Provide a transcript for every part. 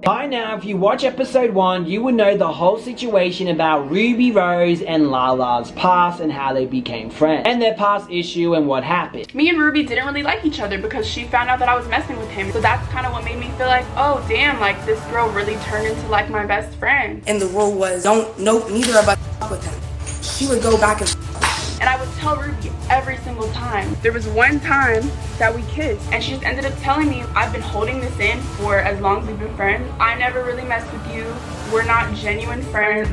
By now, if you watch episode 1, you would know the whole situation about Rubi Rose and Lala's past and how they became friends, and their past issue and what happened. Me and Rubi didn't really like each other because she found out that I was messing with him. So that's kind of what made me feel like, oh damn, like this girl really turned into like my best friend. And the rule was, neither of us with him. She would go back and I would tell Rubi every single time. There was one time that we kissed and she just ended up telling me, I've been holding this in for as long as we've been friends. I never really messed with you. We're not genuine friends.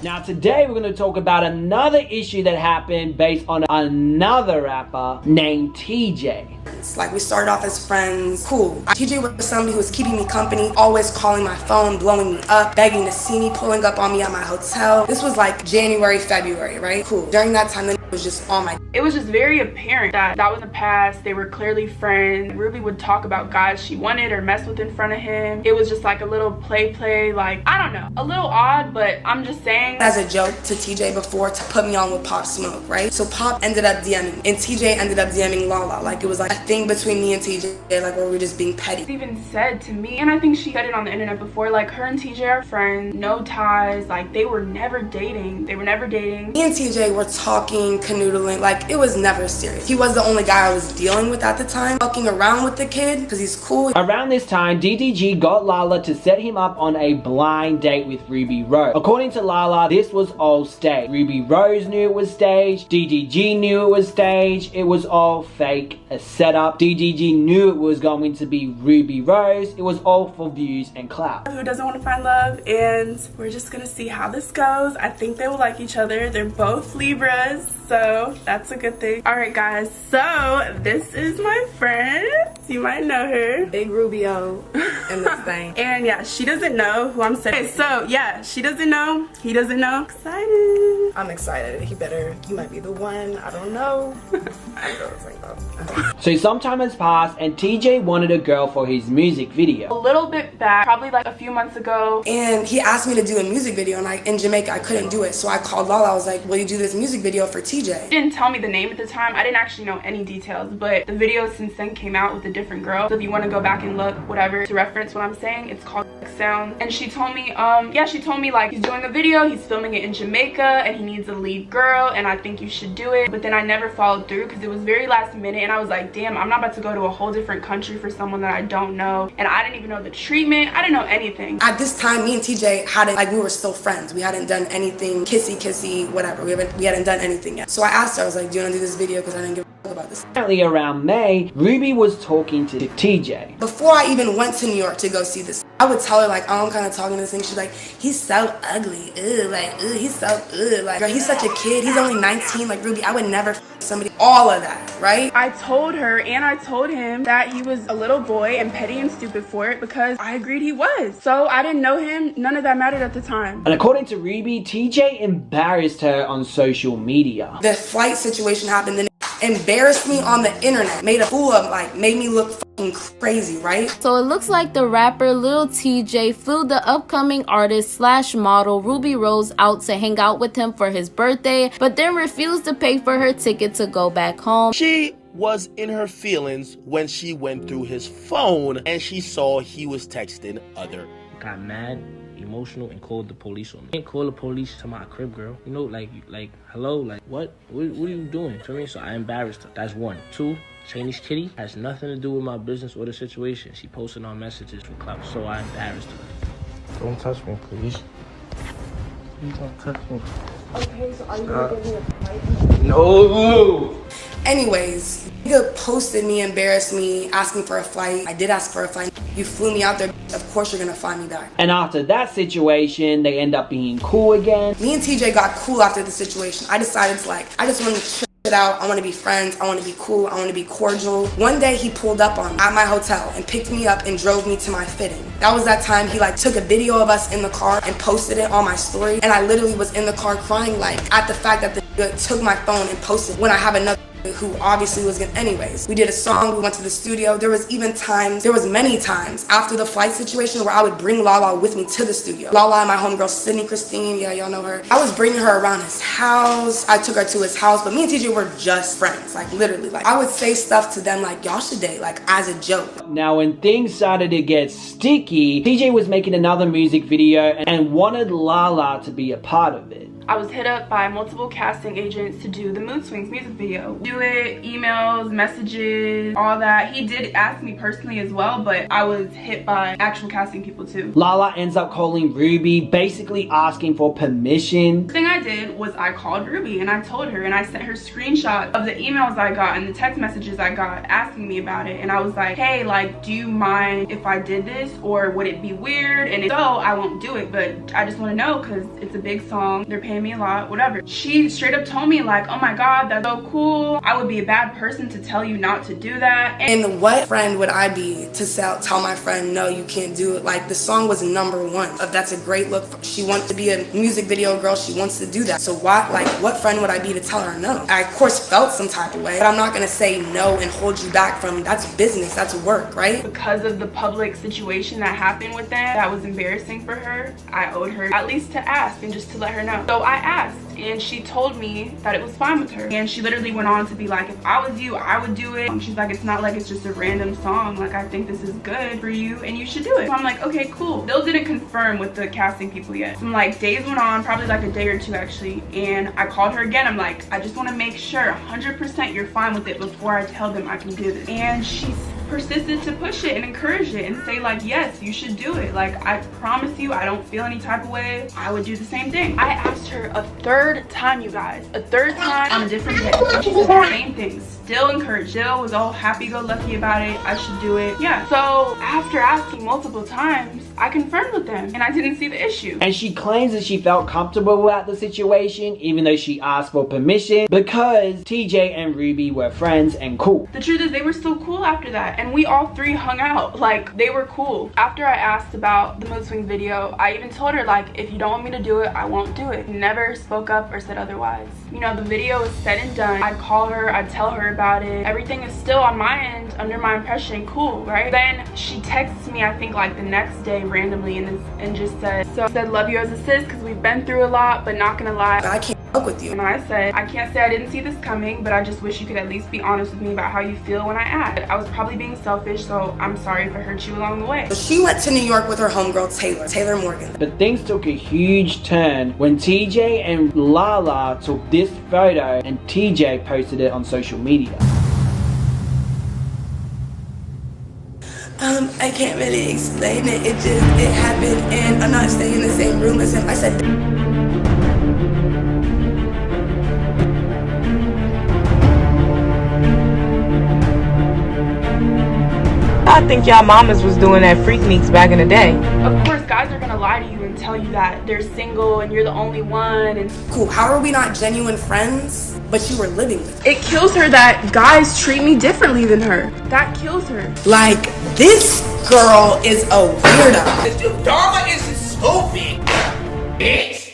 Now today we're going to talk about another issue that happened based on another rapper named Tjay. Like, we started off as friends, cool. Tjay was somebody who was keeping me company, always calling my phone, blowing me up, begging to see me, pulling up on me at my hotel. This was like January, February, right? Cool. During that time, it was just on my... It was just very apparent that was the past. They were clearly friends. Rubi would talk about guys she wanted or mess with in front of him. It was just like a little play, like, I don't know, a little odd, but I'm just saying. As a joke to Tjay before to put me on with Pop Smoke, right? So Pop ended up DMing, and Tjay ended up DMing Lala. Like, it was like a thing between me and Tjay, like, where we were just being petty. She even said to me, and I think she said it on the internet before, like, her and Tjay are friends, no ties, like, they were never dating. Me and Tjay were talking, canoodling, like, it was never serious. He was the only guy I was dealing with at the time, fucking around with the kid, because he's cool. Around this time, DDG got Lala to set him up on a blind date with Rubi Rose. According to Lala, this was all staged. Rubi Rose knew it was staged, DDG knew it was staged, it was all fake, a setup. DDG knew it was going to be Rubi Rose, it was all for views and clout. Who doesn't want to find love? And we're just gonna see how this goes. I think they will like each other. They're both Libras, so that's a good thing. Alright guys, so this is my friend. You might know her. Big Rubio in this thing. And yeah, she doesn't know who I'm saying. Okay, so yeah, she doesn't know, he doesn't know. Excited. I'm excited. He might be the one. I don't know. I don't think so. So some time has passed and Tjay wanted a girl for his music video. A little bit back, probably like a few months ago. And he asked me to do a music video, and in Jamaica I couldn't do it. So I called Lala. I was like, will you do this music video for Tjay? She didn't tell me the name at the time. I didn't actually know any details, but the video since then came out with a different girl. So if you want to go back and look, whatever, to reference what I'm saying, it's called Sound. And she told me, she told me like he's doing a video, he's filming it in Jamaica, and he needs a lead girl, and I think you should do it. But then I never followed through because it was very last minute, and I was like, damn, I'm not about to go to a whole different country for someone that I don't know, and I didn't even know the treatment. I didn't know anything. At this time, me and Tjay hadn't, like, we were still friends. We hadn't done anything kissy, whatever. We hadn't done anything yet. So I asked her, I was like, do you want to do this video? Because I didn't give a fuck about this. Apparently around May, Rubi was talking to Tjay. Before I even went to New York to go see this, I would tell her, like, oh, I'm kind of talking to this thing. She's like, he's so ugly. Ugh, like, ugh, he's so ugh. Like, girl, he's such a kid. He's only 19. Like, Rubi, I would never somebody. All of that, right? I told her and I told him that he was a little boy and petty and stupid for it because I agreed he was. So I didn't know him. None of that mattered at the time. And according to Rubi, Tjay embarrassed her on social media. The flight situation happened, and embarrassed me on the internet, made a fool of, like, made me look fucking crazy, right? So it looks like the rapper lil Tjay flew the upcoming artist slash model Rubi Rose out to hang out with him for his birthday, but then refused to pay for her ticket to go back home. She was in her feelings when she went through his phone and she saw he was texting other. Got mad, emotional, and called the police on me. I didn't call the police to my crib, girl. You know, like hello, like what are you doing? You know what I mean? So I embarrassed her. That's one. Two, Chinese kitty has nothing to do with my business or the situation. She posted on messages for clout, so I embarrassed her. Don't touch me, please. Please don't touch me. Okay, so are you gonna give me a fight? No. Anyways, nigga posted me, embarrassed me, asking for a flight. I did ask for a flight. You flew me out there. Of course you're gonna find me back. And after that situation, they end up being cool again. Me and Tjay got cool after the situation. I decided to, like, I just wanted to chill it out. I want to be friends. I want to be cool. I want to be cordial. One day he pulled up on me at my hotel and picked me up and drove me to my fitting. That was that time he, like, took a video of us in the car and posted it on my story. And I literally was in the car crying, like, at the fact that the nigga took my phone and posted when I have another who obviously was gonna anyways. We did a song, we went to the studio. There was many times after the flight situation where I would bring Lala with me to the studio. Lala and my homegirl Sydney Christine, yeah, y'all know her. I was bringing her around his house. I took her to his house, but me and TJ were just friends, like literally. Like I would say stuff to them like, y'all should date, like as a joke. Now when things started to get sticky, TJ was making another music video and wanted Lala to be a part of it. I was hit up by multiple casting agents to do the Mood Swings music video. Do it, emails, messages, all that. He did ask me personally as well, but I was hit by actual casting people too. Lala ends up calling Rubi, basically asking for permission. The thing I did was I called Rubi and I told her, and I sent her screenshots of the emails I got and the text messages I got asking me about it. And I was like, hey, like, do you mind if I did this, or would it be weird? And if so, I won't do it, but I just want to know because it's a big song. They're paying me a lot, whatever. She straight up told me like, oh my god, that's so cool. I would be a bad person to tell you not to do that. And what friend would I be to tell my friend, no, you can't do it? Like the song was #1. That's a great look. She wants to be a music video girl. She wants to do that. So why, like, what friend would I be to tell her no? I of course felt some type of way, but I'm not gonna say no and hold you back from, that's business, that's work, right? Because of the public situation that happened with that was embarrassing for her. I owed her at least to ask and just to let her know. So I asked, and she told me that it was fine with her. And she literally went on to be like, if I was you, I would do it. She's like, it's not like it's just a random song. Like, I think this is good for you and you should do it. So I'm like, okay, cool. Still didn't confirm with the casting people yet. So I'm like, days went on, probably like a day or two actually. And I called her again. I'm like, I just want to make sure 100% you're fine with it before I tell them I can do this. And she persisted to push it and encourage it and say like, yes, you should do it. Like, I promise you, I don't feel any type of way. I would do the same thing. I asked her a third time, you guys, a third time on a different day. She said the same thing. Still encouraged, still was all happy-go-lucky about it. I should do it. Yeah. So after asking multiple times, I confirmed with them and I didn't see the issue. And she claims that she felt comfortable about the situation even though she asked for permission because TJ and Rubi were friends and cool. The truth is they were still cool after that, and we all three hung out. Like, they were cool. After I asked about the Mood Swing video, I even told her like, if you don't want me to do it, I won't do it. Never spoke up or said otherwise. You know, the video is said and done. I'd call her, I'd tell her about it. Everything is still on my end, under my impression, cool, right? Then she texts me, I think like the next day randomly and just said, love you as a sis because we've been through a lot, but not gonna lie, I can't fuck with you. And I said, I can't say I didn't see this coming, but I just wish you could at least be honest with me about how you feel when I asked. I was probably being selfish, so I'm sorry if I hurt you along the way. So she went to New York with her homegirl Taylor Morgan. But things took a huge turn when TJ and Lala took this photo and TJ posted it on social media. I can't really explain it. It happened, and I'm not staying in the same room as him. I said, I think y'all mamas was doing that freak meets back in the day. Of course, guys are gonna lie to you and tell you that they're single and you're the only one. And cool, how are we not genuine friends, but you were living with her? It kills her that guys treat me differently than her. That kills her. Like, this girl is a weirdo. If your drama isn't so big, bitch.